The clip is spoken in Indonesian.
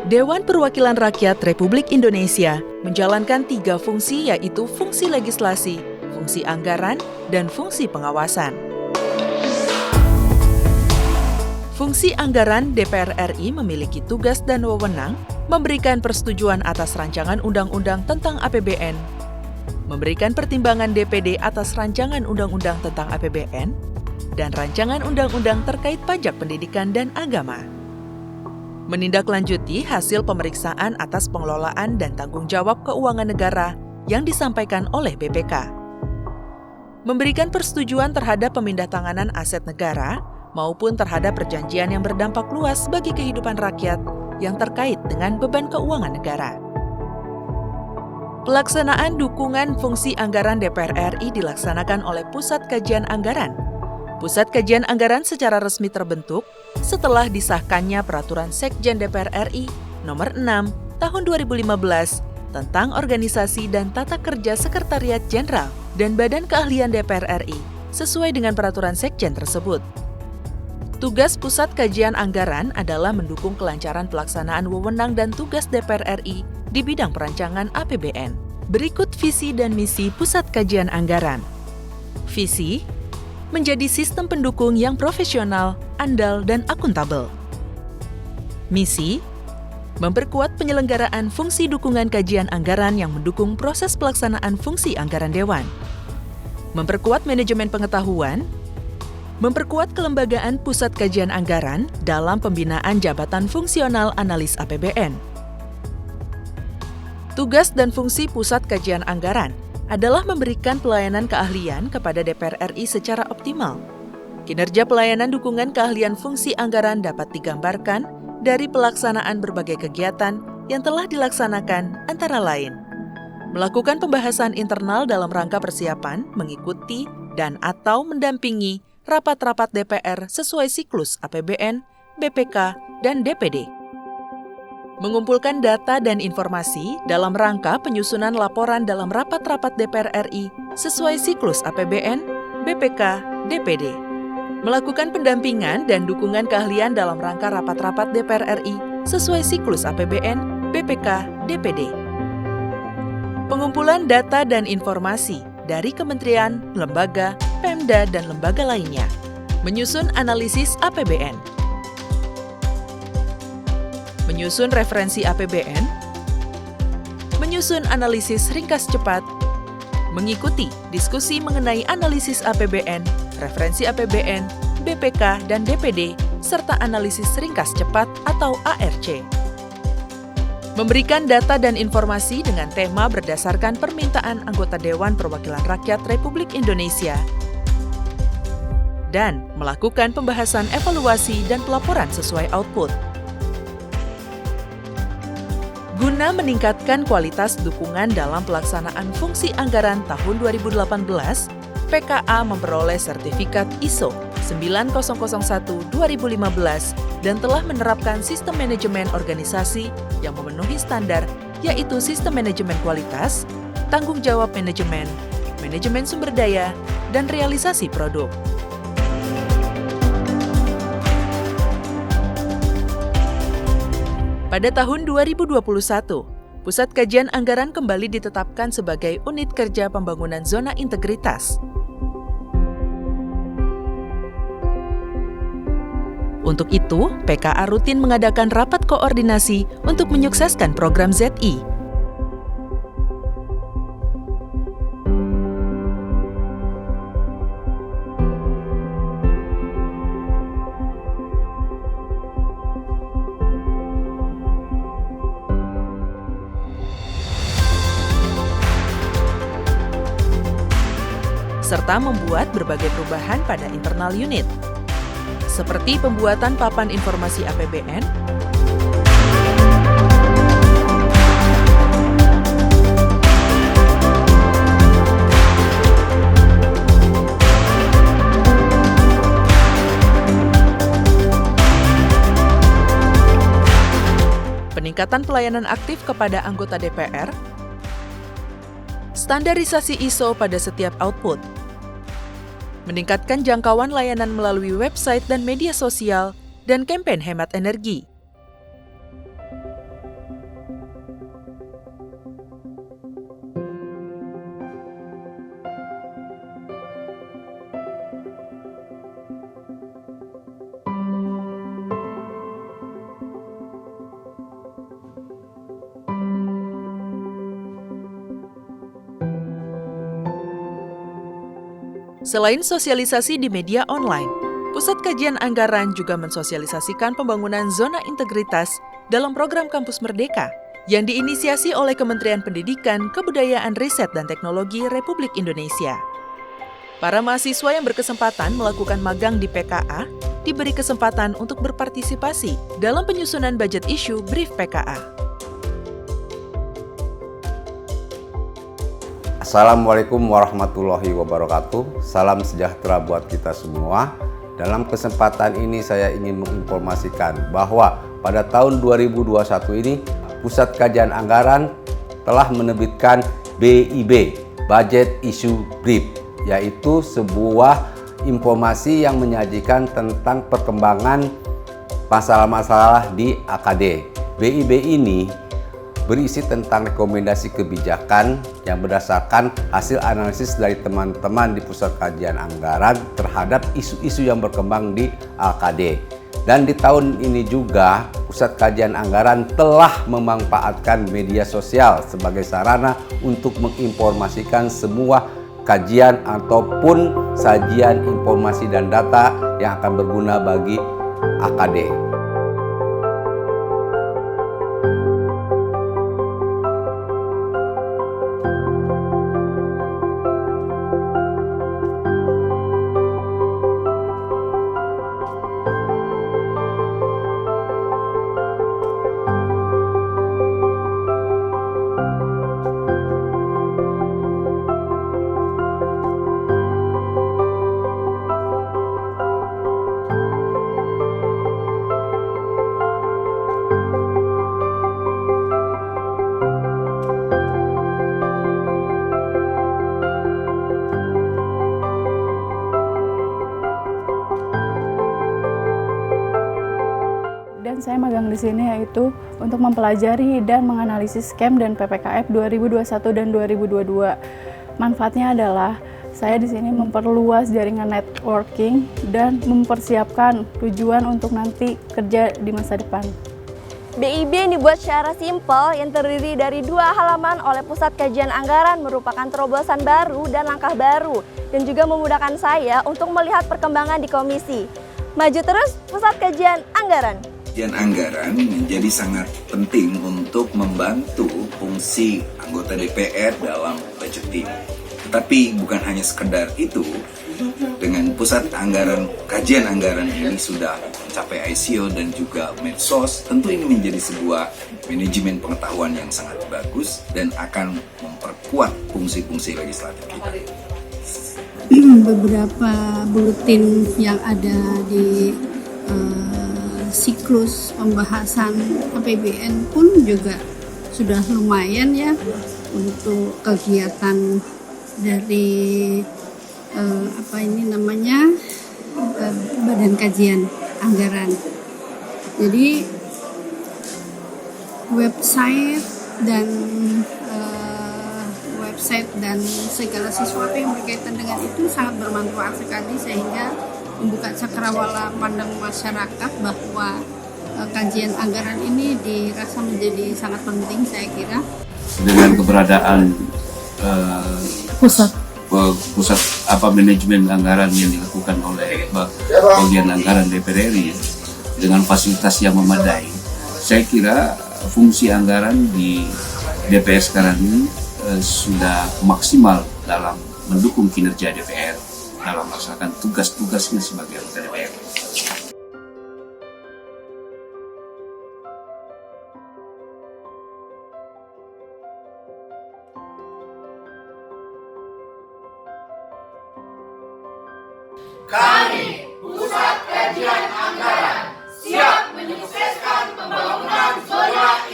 Dewan Perwakilan Rakyat Republik Indonesia menjalankan 3 fungsi, yaitu fungsi legislasi, fungsi anggaran, dan fungsi pengawasan. Fungsi anggaran DPR RI memiliki tugas dan wewenang memberikan persetujuan atas rancangan undang-undang tentang APBN, memberikan pertimbangan DPD atas rancangan undang-undang tentang APBN, dan rancangan undang-undang terkait pajak pendidikan dan agama. Menindaklanjuti hasil pemeriksaan atas pengelolaan dan tanggung jawab keuangan negara yang disampaikan oleh BPK. Memberikan persetujuan terhadap pemindahtanganan aset negara maupun terhadap perjanjian yang berdampak luas bagi kehidupan rakyat yang terkait dengan beban keuangan negara. Pelaksanaan dukungan fungsi anggaran DPR RI dilaksanakan oleh Pusat Kajian Anggaran. Pusat Kajian Anggaran secara resmi terbentuk setelah disahkannya Peraturan Sekjen DPR RI Nomor 6 Tahun 2015 tentang Organisasi dan Tata Kerja Sekretariat Jenderal dan Badan Keahlian DPR RI sesuai dengan Peraturan Sekjen tersebut. Tugas Pusat Kajian Anggaran adalah mendukung kelancaran pelaksanaan wewenang dan tugas DPR RI di bidang perancangan APBN. Berikut visi dan misi Pusat Kajian Anggaran. Visi: menjadi sistem pendukung yang profesional, andal, dan akuntabel. Misi: memperkuat penyelenggaraan fungsi dukungan kajian anggaran yang mendukung proses pelaksanaan fungsi anggaran Dewan. Memperkuat manajemen pengetahuan, memperkuat kelembagaan Pusat Kajian Anggaran dalam pembinaan jabatan fungsional analis APBN. Tugas dan fungsi Pusat Kajian Anggaran adalah memberikan pelayanan keahlian kepada DPR RI secara optimal. Kinerja pelayanan dukungan keahlian fungsi anggaran dapat digambarkan dari pelaksanaan berbagai kegiatan yang telah dilaksanakan antara lain: melakukan pembahasan internal dalam rangka persiapan, mengikuti, dan/atau mendampingi rapat-rapat DPR sesuai siklus APBN, BPK, dan DPD. Mengumpulkan data dan informasi dalam rangka penyusunan laporan dalam rapat-rapat DPR RI sesuai siklus APBN, BPK, DPD. Melakukan pendampingan dan dukungan keahlian dalam rangka rapat-rapat DPR RI sesuai siklus APBN, BPK, DPD. Pengumpulan data dan informasi dari kementerian, lembaga, Pemda, dan lembaga lainnya. Menyusun analisis APBN. Menyusun referensi APBN, menyusun analisis ringkas cepat, mengikuti diskusi mengenai analisis APBN, referensi APBN, BPK, dan DPD, serta analisis ringkas cepat atau ARC. Memberikan data dan informasi dengan tema berdasarkan permintaan anggota Dewan Perwakilan Rakyat Republik Indonesia, dan melakukan pembahasan evaluasi dan pelaporan sesuai output. Guna meningkatkan kualitas dukungan dalam pelaksanaan fungsi anggaran tahun 2018, PKA memperoleh sertifikat ISO 9001-2015 dan telah menerapkan sistem manajemen organisasi yang memenuhi standar, yaitu sistem manajemen kualitas, tanggung jawab manajemen, manajemen sumber daya, dan realisasi produk. Pada tahun 2021, Pusat Kajian Anggaran kembali ditetapkan sebagai Unit Kerja Pembangunan Zona Integritas. Untuk itu, PKA rutin mengadakan rapat koordinasi untuk menyukseskan program ZI. Serta membuat berbagai perubahan pada internal unit, seperti pembuatan papan informasi APBN, peningkatan pelayanan aktif kepada anggota DPR, standarisasi ISO pada setiap output, meningkatkan jangkauan layanan melalui website dan media sosial, dan kampanye hemat energi. Selain sosialisasi di media online, Pusat Kajian Anggaran juga mensosialisasikan pembangunan zona integritas dalam program Kampus Merdeka yang diinisiasi oleh Kementerian Pendidikan, Kebudayaan, Riset, dan Teknologi Republik Indonesia. Para mahasiswa yang berkesempatan melakukan magang di PKA diberi kesempatan untuk berpartisipasi dalam penyusunan budget issue brief PKA. Assalamualaikum warahmatullahi wabarakatuh. Salam sejahtera buat kita semua. Dalam kesempatan ini saya ingin menginformasikan bahwa pada tahun 2021 ini Pusat Kajian Anggaran telah menerbitkan BIB, Budget Issue Brief, yaitu sebuah informasi yang menyajikan tentang perkembangan masalah-masalah di AKD. BIB ini berisi tentang rekomendasi kebijakan yang berdasarkan hasil analisis dari teman-teman di Pusat Kajian Anggaran terhadap isu-isu yang berkembang di AKD. Dan di tahun ini juga Pusat Kajian Anggaran telah memanfaatkan media sosial sebagai sarana untuk menginformasikan semua kajian ataupun sajian informasi dan data yang akan berguna bagi AKD. Dan saya magang di sini yaitu untuk mempelajari dan menganalisis scam dan PPKF 2021 dan 2022. Manfaatnya adalah saya di sini memperluas jaringan networking dan mempersiapkan tujuan untuk nanti kerja di masa depan. BIB yang dibuat secara simpel yang terdiri dari 2 halaman oleh Pusat Kajian Anggaran merupakan terobosan baru dan langkah baru dan juga memudahkan saya untuk melihat perkembangan di komisi. Maju terus Pusat Kajian Anggaran. Kajian anggaran menjadi sangat penting untuk membantu fungsi anggota DPR dalam budgeting. Tetapi bukan hanya sekedar itu, dengan pusat anggaran, kajian anggaran ini sudah mencapai ICO dan juga medsos, tentu ini menjadi sebuah manajemen pengetahuan yang sangat bagus dan akan memperkuat fungsi-fungsi legislatif kita. Beberapa buletin yang ada di siklus pembahasan APBN pun juga sudah lumayan ya untuk kegiatan dari Badan Kajian Anggaran. Jadi website dan segala sesuatu yang berkaitan dengan itu sangat bermanfaat sekali sehingga membuka cakrawala pandang masyarakat bahwa kajian anggaran ini dirasa menjadi sangat penting saya kira. Dengan keberadaan pusat manajemen anggaran yang dilakukan oleh bagian anggaran DPR RI dengan fasilitas yang memadai, saya kira fungsi anggaran di DPR sekarang ini sudah maksimal dalam mendukung kinerja DPR dalam melaksanakan tugas-tugasnya sebagai anggota DPR. Kami, Pusat Kajian Anggaran, siap menyukseskan pembangunan zona